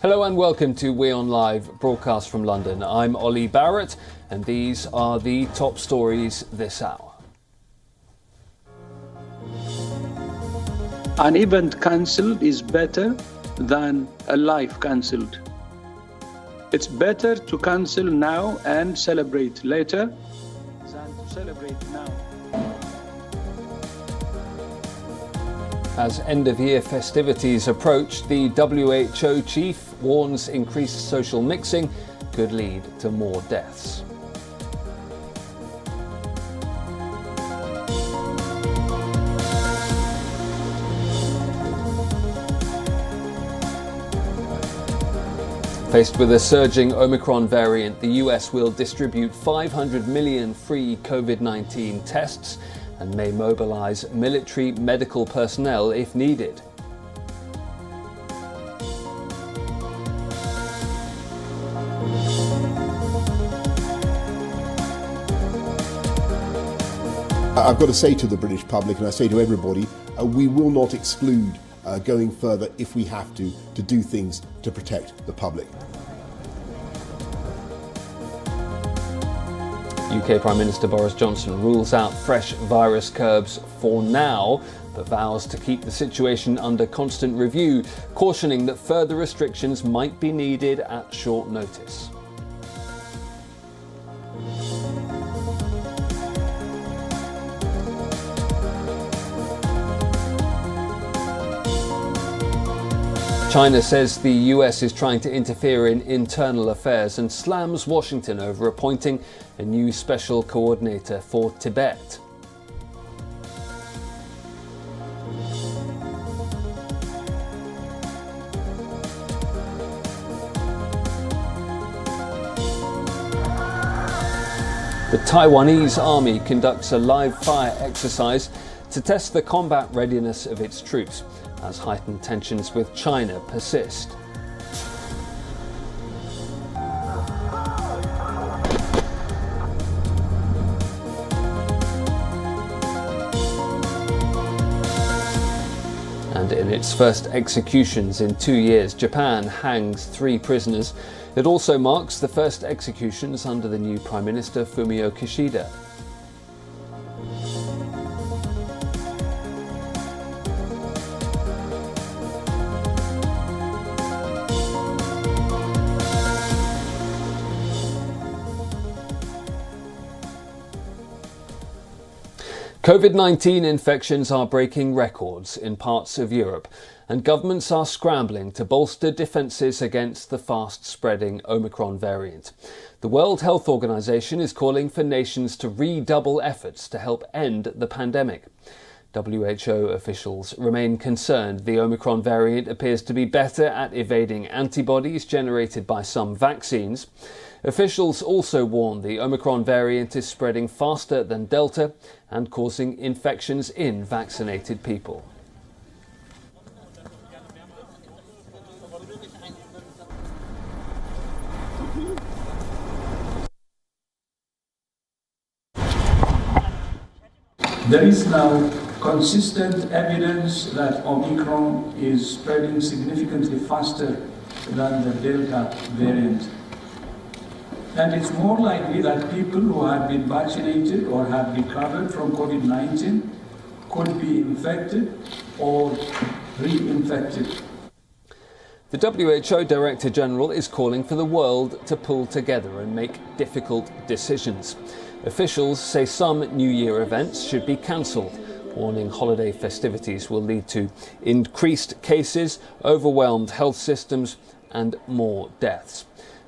Hello and welcome to WION Live Broadcast from London. I'm Ollie Barrett and these are the top stories this hour. An event cancelled is better than a life cancelled. It's better to cancel now and celebrate later than to celebrate now. As end-of-year festivities approach, the WHO chief warns increased social mixing could lead to more deaths. Faced with a surging Omicron variant, the US will distribute 500 million free COVID-19 tests and may mobilize military medical personnel if needed. I've got to say to the British public, and I say to everybody, we will not exclude going further if we have to do things to protect the public. UK Prime Minister Boris Johnson rules out fresh virus curbs for now, but vows to keep the situation under constant review, cautioning that further restrictions might be needed at short notice. China says the US is trying to interfere in internal affairs and slams Washington over appointing a new special coordinator for Tibet. The Taiwanese army conducts a live fire exercise to test the combat readiness of its troops, as heightened tensions with China persist. And in its first executions in 2 years, Japan hangs 3 prisoners. It also marks the first executions under the new Prime Minister Fumio Kishida. COVID-19 infections are breaking records in parts of Europe, and governments are scrambling to bolster defences against the fast-spreading Omicron variant. The World Health Organization is calling for nations to redouble efforts to help end the pandemic. WHO officials remain concerned the Omicron variant appears to be better at evading antibodies generated by some vaccines. Officials also warn the Omicron variant is spreading faster than Delta and causing infections in vaccinated people. There is now consistent evidence that Omicron is spreading significantly faster than the Delta variant. And it's more likely that people who have been vaccinated or have recovered from COVID-19 could be infected or reinfected. The WHO Director General is calling for the world to pull together and make difficult decisions. Officials say some New Year events should be cancelled, warning holiday festivities will lead to increased cases, overwhelmed health systems and more deaths.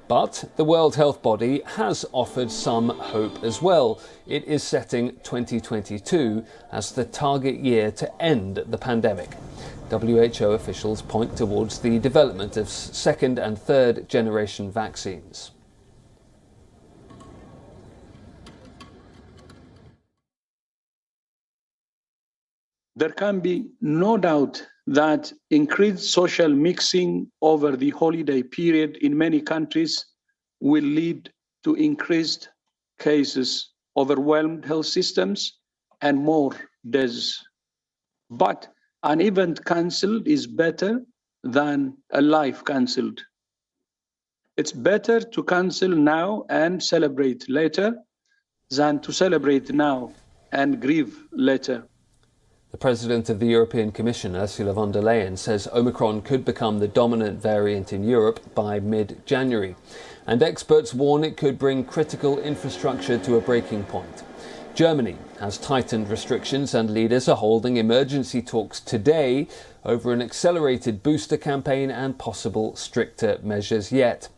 But the World Health Body has offered some hope as well. It is setting 2022 as the target year to end the pandemic. WHO officials point towards the development of second and third generation vaccines. There can be no doubt that increased social mixing over the holiday period in many countries will lead to increased cases, overwhelmed health systems, and more deaths. But an event cancelled is better than a life cancelled. It's better to cancel now and celebrate later than to celebrate now and grieve later. The President of the European Commission, Ursula von der Leyen, says Omicron could become the dominant variant in Europe by mid-January. And experts warn it could bring critical infrastructure to a breaking point. Germany has tightened restrictions and leaders are holding emergency talks today over an accelerated booster campaign and possible stricter measures yet.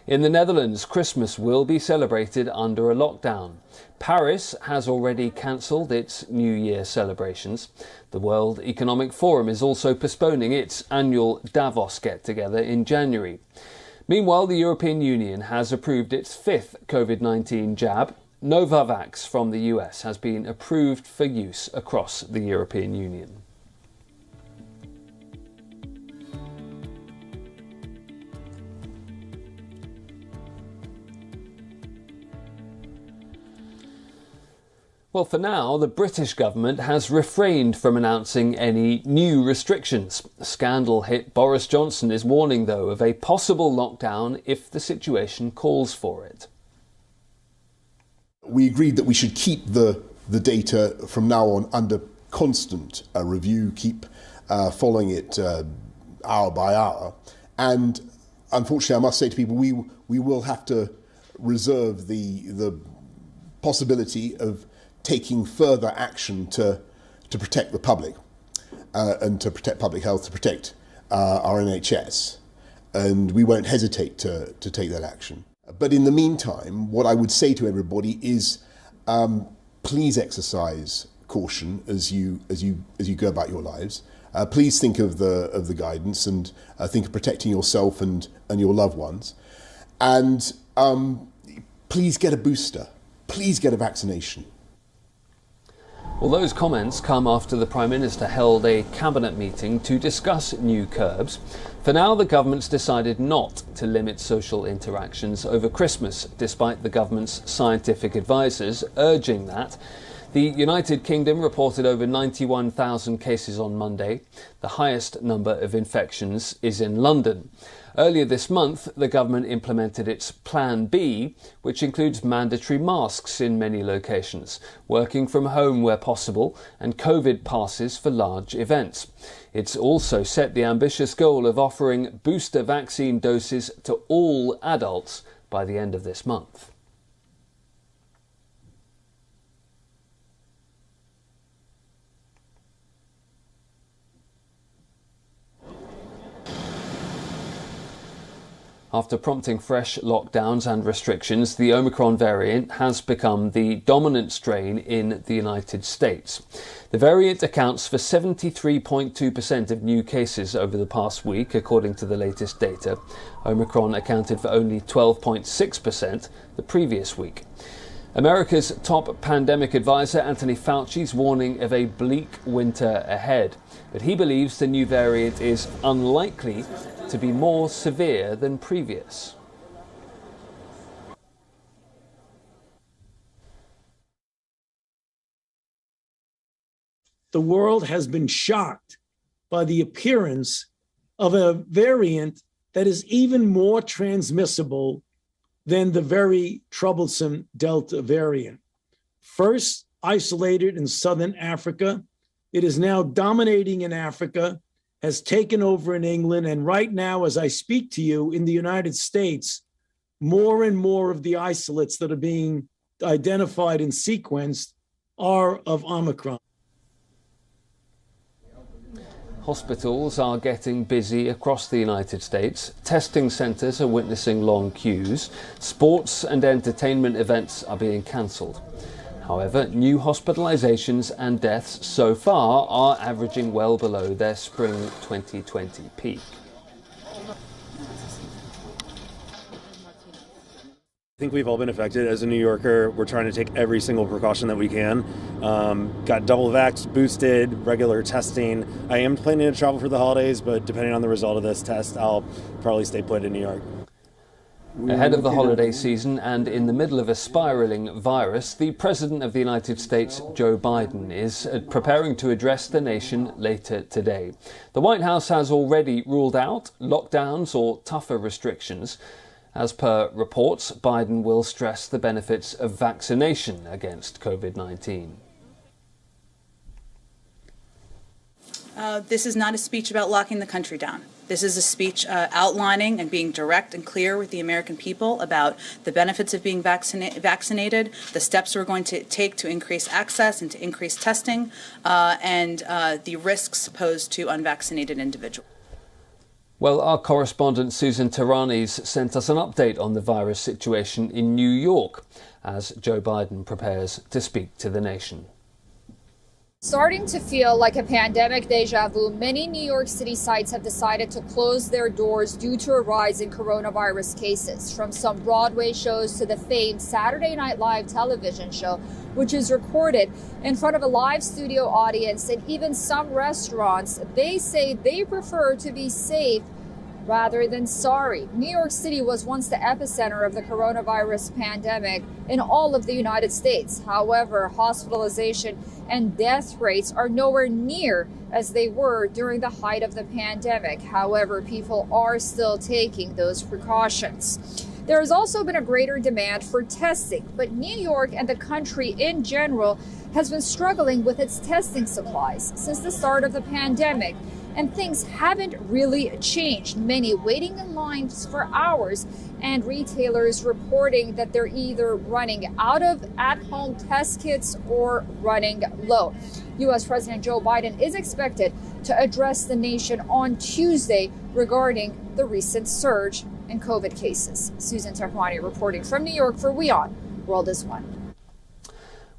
In the Netherlands, Christmas will be celebrated under a lockdown. Paris has already cancelled its New Year celebrations. The World Economic Forum is also postponing its annual Davos get-together in January. Meanwhile, the European Union has approved its fifth COVID-19 jab. Novavax from the US has been approved for use across the European Union. Well, for now, the British government has refrained from announcing any new restrictions. Scandal hit Boris Johnson is warning, though, of a possible lockdown if the situation calls for it. We agreed that we should keep the data from now on under constant review, keep following it hour by hour. And unfortunately, I must say to people, we will have to reserve the possibility of taking further action to protect the public and to protect public health, to protect our NHS. And we won't hesitate to take that action. But in the meantime, what I would say to everybody is please exercise caution as you go about your lives. Please think of the guidance and think of protecting yourself and your loved ones. And please get a booster. Please get a vaccination. Well, those comments come after the Prime Minister held a cabinet meeting to discuss new curbs. For now, the government's decided not to limit social interactions over Christmas, despite the government's scientific advisors urging that. The United Kingdom reported over 91,000 cases on Monday. The highest number of infections is in London. Earlier this month, the government implemented its Plan B, which includes mandatory masks in many locations, working from home where possible, and COVID passes for large events. It's also set the ambitious goal of offering booster vaccine doses to all adults by the end of this month. After prompting fresh lockdowns and restrictions, the Omicron variant has become the dominant strain in the United States. The variant accounts for 73.2% of new cases over the past week, according to the latest data. Omicron accounted for only 12.6% the previous week. America's top pandemic advisor, Anthony Fauci, is warning of a bleak winter ahead, but he believes the new variant is unlikely to be more severe than previous. The world has been shocked by the appearance of a variant that is even more transmissible than the very troublesome Delta variant. First isolated in southern Africa, it is now dominating in Africa, has taken over in England, and right now, as I speak to you, in the United States, more and more of the isolates that are being identified and sequenced are of Omicron. Hospitals are getting busy across the United States. Testing centres are witnessing long queues. Sports and entertainment events are being cancelled. However, new hospitalisations and deaths so far are averaging well below their spring 2020 peak. I think we've all been affected. As a New Yorker, we're trying to take every single precaution that we can. Got double vaxxed, boosted, regular testing. I am planning to travel for the holidays, but depending on the result of this test, I'll probably stay put in New York. Ahead of the holiday season and in the middle of a spiralling virus, the President of the United States, Joe Biden, is preparing to address the nation later today. The White House has already ruled out lockdowns or tougher restrictions, As per reports, Biden will stress the benefits of vaccination against COVID-19. This is not a speech about locking the country down. This is a speech outlining and being direct and clear with the American people about the benefits of being vaccinated, the steps we're going to take to increase access and to increase testing, and the risks posed to unvaccinated individuals. Well, our correspondent Susan Taranis sent us an update on the virus situation in New York as Joe Biden prepares to speak to the nation. Starting to feel like a pandemic deja vu, many New York City sites have decided to close their doors due to a rise in coronavirus cases. From some Broadway shows to the famed Saturday Night Live television show, which is recorded in front of a live studio audience, and even some restaurants, they say they prefer to be safe rather than sorry. New York City was once the epicenter of the coronavirus pandemic in all of the United States. However, hospitalization and death rates are nowhere near as they were during the height of the pandemic. However, people are still taking those precautions. There has also been a greater demand for testing, but New York and the country in general has been struggling with its testing supplies since the start of the pandemic. And things haven't really changed. Many waiting in lines for hours, and retailers reporting that they're either running out of at-home test kits or running low. U.S. President Joe Biden is expected to address the nation on Tuesday regarding the recent surge in COVID cases. Susan Tarhwani reporting from New York for WION World is One.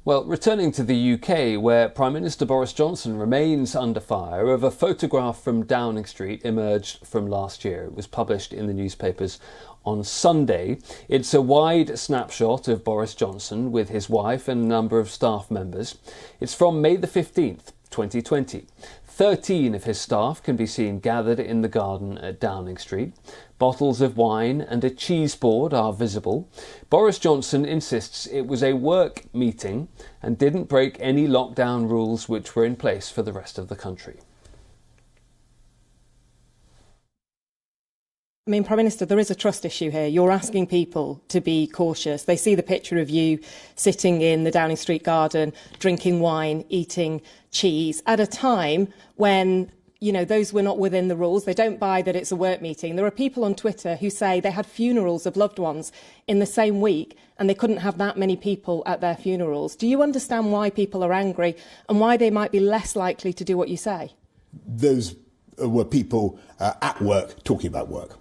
Well, returning to the UK, where Prime Minister Boris Johnson remains under fire over a photograph from Downing Street emerged from last year. It was published in the newspapers on Sunday. It's a wide snapshot of Boris Johnson with his wife and a number of staff members. It's from May the 15th, 2020. 13 of his staff can be seen gathered in the garden at Downing Street. Bottles of wine and a cheese board are visible. Boris Johnson insists it was a work meeting and didn't break any lockdown rules which were in place for the rest of the country. I mean, Prime Minister, there is a trust issue here. You're asking people to be cautious. They see the picture of you sitting in the Downing Street garden, drinking wine, eating cheese, at a time when, you know, those were not within the rules. They don't buy that it's a work meeting. There are people on Twitter who say they had funerals of loved ones in the same week and they couldn't have that many people at their funerals. Do you understand why people are angry and why they might be less likely to do what you say? Those were people at work talking about work.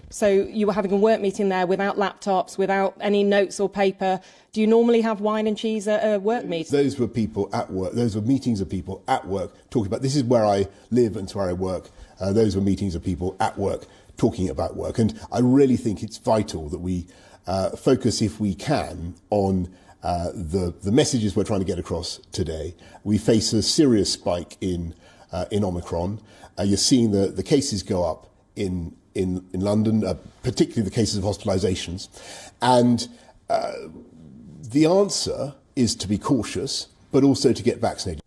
So you were having a work meeting there without laptops, without any notes or paper. Do you normally have wine and cheese at a work meeting? Those were people at work. Those were meetings of people at work talking about, this is where I live and it's where I work. Those were meetings of people at work talking about work. And I really think it's vital that we focus, if we can, on the messages we're trying to get across today. We face a serious spike in Omicron. You're seeing the cases go up in London, particularly the cases of hospitalisations. And the answer is to be cautious, but also to get vaccinated.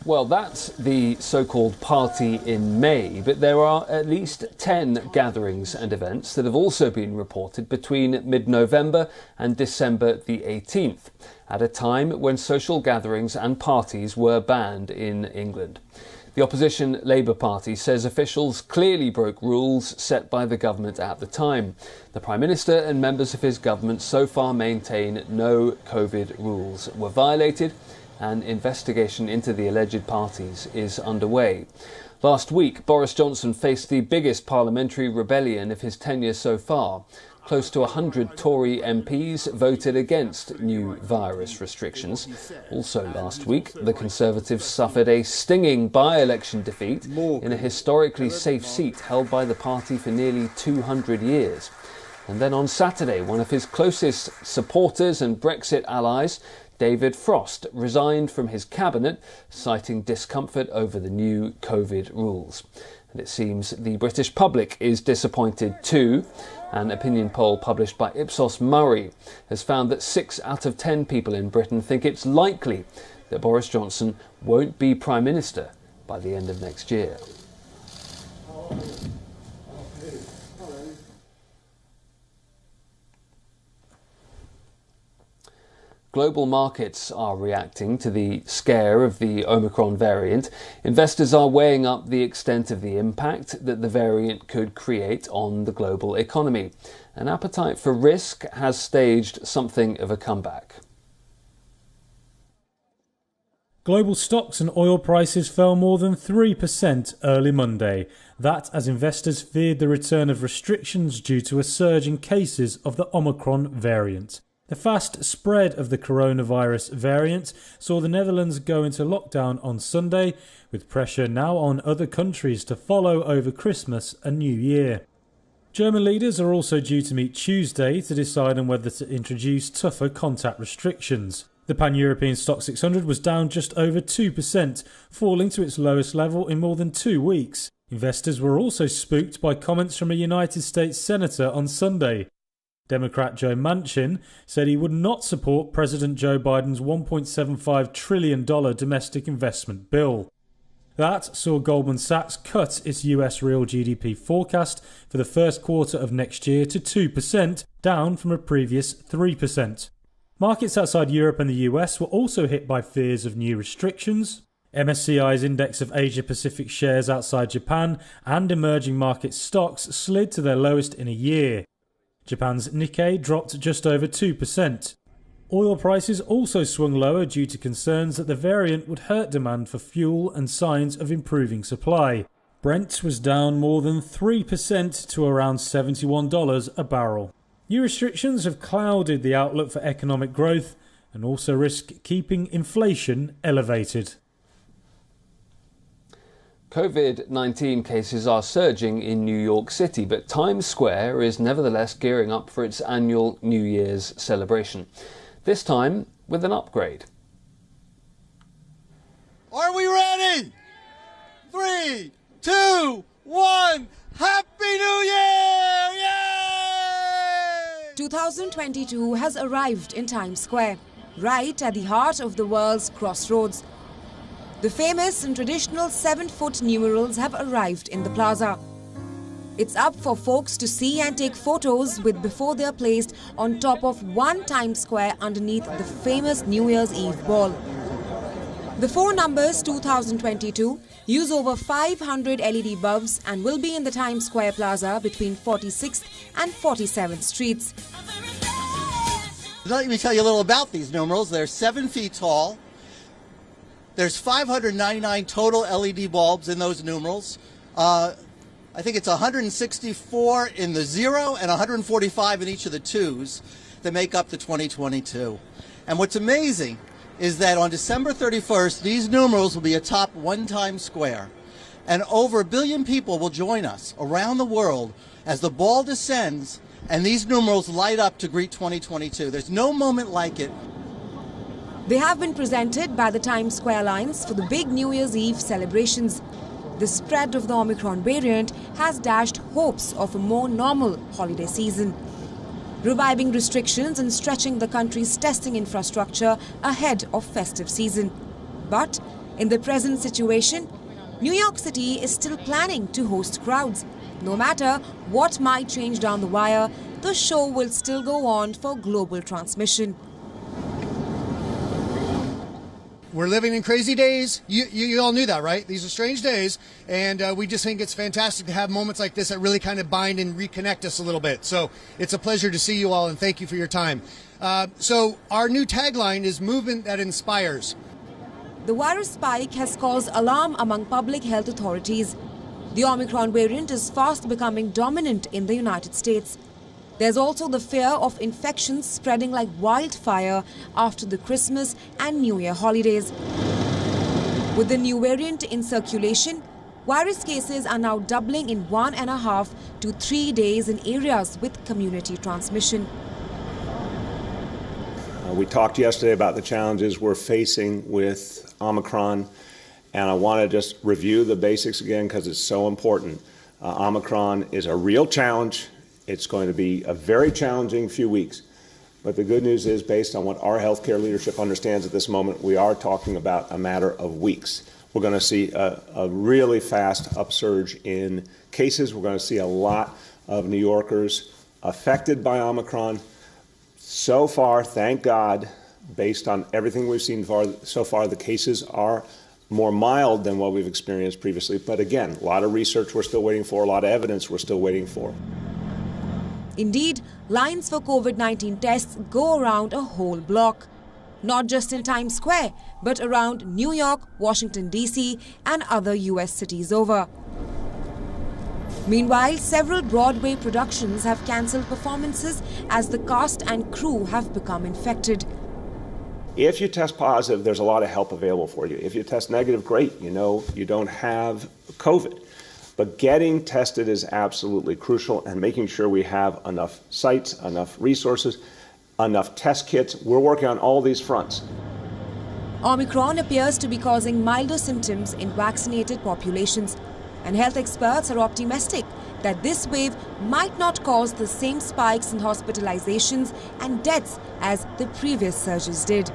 Well, that's the so-called party in May, but there are at least 10 gatherings and events that have also been reported between mid-November and December the 18th, at a time when social gatherings and parties were banned in England. The opposition Labour Party says officials clearly broke rules set by the government at the time. The Prime Minister and members of his government so far maintain no COVID rules were violated. An investigation into the alleged parties is underway. Last week, Boris Johnson faced the biggest parliamentary rebellion of his tenure so far. Close to 100 Tory MPs voted against new virus restrictions. Also last week, the Conservatives suffered a stinging by-election defeat in a historically safe seat held by the party for nearly 200 years. And then on Saturday, one of his closest supporters and Brexit allies, David Frost, resigned from his cabinet, citing discomfort over the new COVID rules. And it seems the British public is disappointed too. An opinion poll published by Ipsos Murray has found that 6 out of 10 people in Britain think it's likely that Boris Johnson won't be Prime Minister by the end of next year. Global markets are reacting to the scare of the Omicron variant. Investors are weighing up the extent of the impact that the variant could create on the global economy. An appetite for risk has staged something of a comeback. Global stocks and oil prices fell more than 3% early Monday. That as investors feared the return of restrictions due to a surge in cases of the Omicron variant. The fast spread of the coronavirus variant saw the Netherlands go into lockdown on Sunday, with pressure now on other countries to follow over Christmas and New Year. German leaders are also due to meet Tuesday to decide on whether to introduce tougher contact restrictions. The Pan-European Stock 600 was down just over 2%, falling to its lowest level in more than 2 weeks. Investors were also spooked by comments from a United States senator on Sunday. Democrat Joe Manchin said he would not support President Joe Biden's $1.75 trillion domestic investment bill. That saw Goldman Sachs cut its US real GDP forecast for the first quarter of next year to 2%, down from a previous 3%. Markets outside Europe and the US were also hit by fears of new restrictions. MSCI's index of Asia-Pacific shares outside Japan and emerging market stocks slid to their lowest in a year. Japan's Nikkei dropped just over 2%. Oil prices also swung lower due to concerns that the variant would hurt demand for fuel and signs of improving supply. Brent was down more than 3% to around $71 a barrel. New restrictions have clouded the outlook for economic growth and also risk keeping inflation elevated. COVID-19 cases are surging in New York City, but Times Square is nevertheless gearing up for its annual New Year's celebration. This time with an upgrade. Are we ready? 3, 2, 1, Happy New Year! Yay! 2022 has arrived in Times Square, right at the heart of the world's crossroads. The famous and traditional 7-foot numerals have arrived in the plaza. It's up for folks to see and take photos with before they are placed on top of one Times Square underneath the famous New Year's Eve ball. The 4 numbers 2022 use over 500 LED bulbs and will be in the Times Square Plaza between 46th and 47th Streets. Let me tell you a little about these numerals. They're 7 feet tall. There's 599 total LED bulbs in those numerals. I think it's 164 in the 0 and 145 in each of the 2s that make up the 2022. And what's amazing is that on December 31st, these numerals will be atop one Times Square. And over 1 billion people will join us around the world as the ball descends and these numerals light up to greet 2022. There's no moment like it. They have been presented by the Times Square Alliance for the big New Year's Eve celebrations. The spread of the Omicron variant has dashed hopes of a more normal holiday season, reviving restrictions and stretching the country's testing infrastructure ahead of festive season. But in the present situation, New York City is still planning to host crowds. No matter what might change down the wire, the show will still go on for global transmission. We're living in crazy days. You all knew that, right? These are strange days, and we just think it's fantastic to have moments like this that really kind of bind and reconnect us a little bit. So it's a pleasure to see you all, and thank you for your time. So our new tagline is Movement That Inspires. The virus spike has caused alarm among public health authorities. The Omicron variant is fast becoming dominant in the United States. There's also the fear of infections spreading like wildfire after the Christmas and New Year holidays. With the new variant in circulation, virus cases are now doubling in 1.5 to 3 days in areas with community transmission. We talked yesterday about the challenges we're facing with Omicron, and I want to just review the basics again because it's so important. Omicron is a real challenge. It's going to be a very challenging few weeks. But the good news is, based on what our healthcare leadership understands at this moment, we are talking about a matter of weeks. We're going to see a really fast upsurge in cases. We're going to see a lot of New Yorkers affected by Omicron. So far, thank God, based on everything we've seen so far, the cases are more mild than what we've experienced previously. But again, a lot of research we're still waiting for, a lot of evidence we're still waiting for. Indeed, lines for COVID-19 tests go around a whole block. Not just in Times Square, but around New York, Washington, D.C. and other U.S. cities over. Meanwhile, several Broadway productions have cancelled performances as the cast and crew have become infected. If you test positive, there's a lot of help available for you. If you test negative, great, you know you don't have COVID. But getting tested is absolutely crucial, and making sure we have enough sites, enough resources, enough test kits. We're working on all these fronts. Omicron appears to be causing milder symptoms in vaccinated populations, and health experts are optimistic that this wave might not cause the same spikes in hospitalizations and deaths as the previous surges did.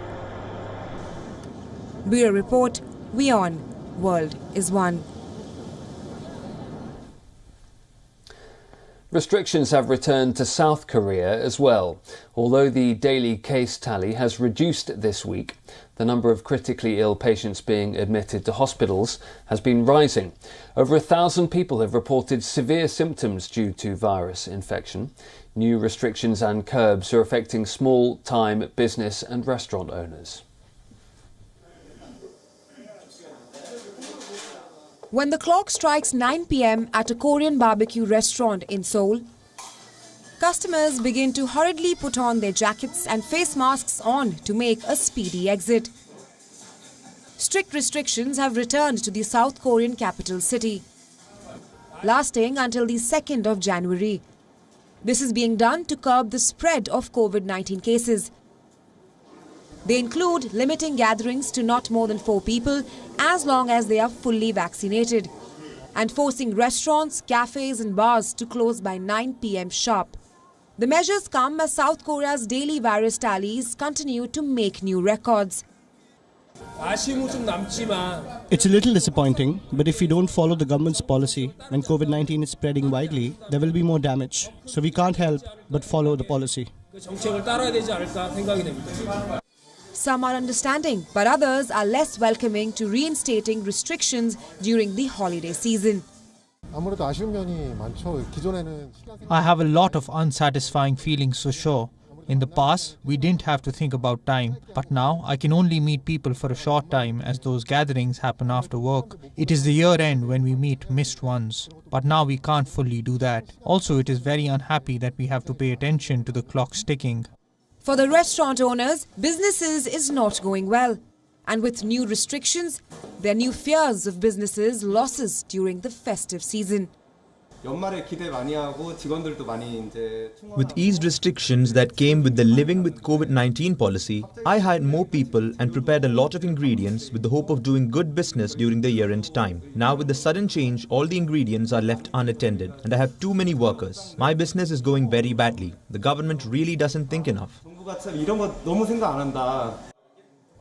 Bureau Report, WION World is One. Restrictions have returned to South Korea as well. Although the daily case tally has reduced this week, the number of critically ill patients being admitted to hospitals has been rising. Over 1,000 people have reported severe symptoms due to virus infection. New restrictions and curbs are affecting small-time business and restaurant owners. When the clock strikes 9 p.m. at a Korean barbecue restaurant in Seoul, customers begin to hurriedly put on their jackets and face masks on to make a speedy exit. Strict restrictions have returned to the South Korean capital city, lasting until the 2nd of January. This is being done to curb the spread of COVID-19 cases. They include limiting gatherings to not more than 4 people as long as they are fully vaccinated, and forcing restaurants, cafes and bars to close by 9 p.m. sharp. The measures come as South Korea's daily virus tallies continue to make new records. It's a little disappointing, but if we don't follow the government's policy and COVID-19 is spreading widely, there will be more damage. So we can't help but follow the policy. Some are understanding, but others are less welcoming to reinstating restrictions during the holiday season. I have a lot of unsatisfying feelings for sure. In the past, we didn't have to think about time, but now I can only meet people for a short time as those gatherings happen after work. It is the year end when we meet missed ones, but now we can't fully do that. Also, it is very unhappy that we have to pay attention to the clock ticking. For the restaurant owners, businesses is not going well. And with new restrictions, there are new fears of businesses' losses during the festive season. With eased restrictions that came with the living with COVID-19 policy, I hired more people and prepared a lot of ingredients with the hope of doing good business during the year-end time. Now with the sudden change, all the ingredients are left unattended and I have too many workers. My business is going very badly. The government really doesn't think enough.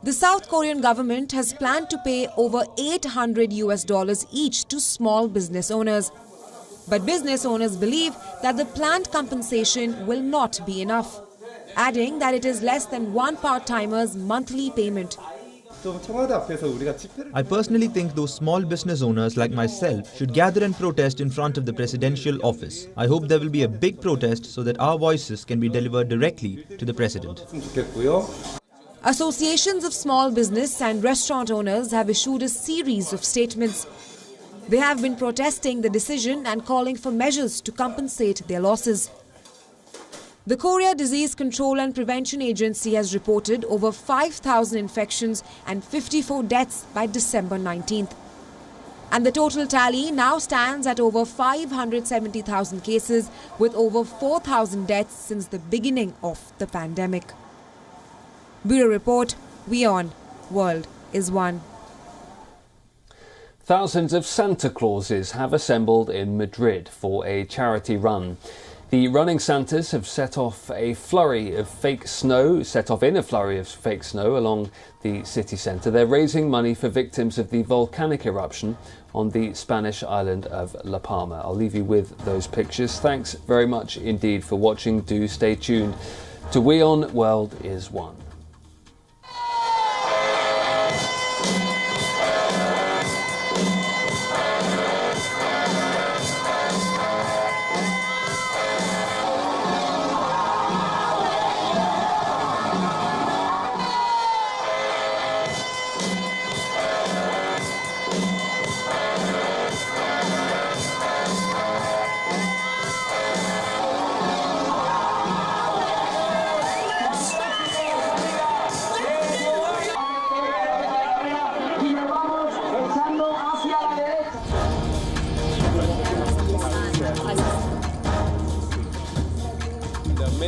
The South Korean government has planned to pay over $800 each to small business owners. But business owners believe that the planned compensation will not be enough, adding that it is less than one part-timer's monthly payment. I personally think those small business owners like myself should gather and protest in front of the presidential office. I hope there will be a big protest so that our voices can be delivered directly to the president. Associations of small business and restaurant owners have issued a series of statements. They have been protesting the decision and calling for measures to compensate their losses. The Korea Disease Control and Prevention Agency has reported over 5,000 infections and 54 deaths by December 19th. And the total tally now stands at over 570,000 cases with over 4,000 deaths since the beginning of the pandemic. Bureau Report, WION World is One. Thousands of Santa Clauses have assembled in Madrid for a charity run. The running Santas have set off in a flurry of fake snow along the city centre. They're raising money for victims of the volcanic eruption on the Spanish island of La Palma. I'll leave you with those pictures. Thanks very much indeed for watching. Do stay tuned to WION World is One.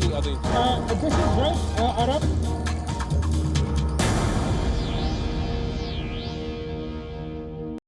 many other. This is right, Arab.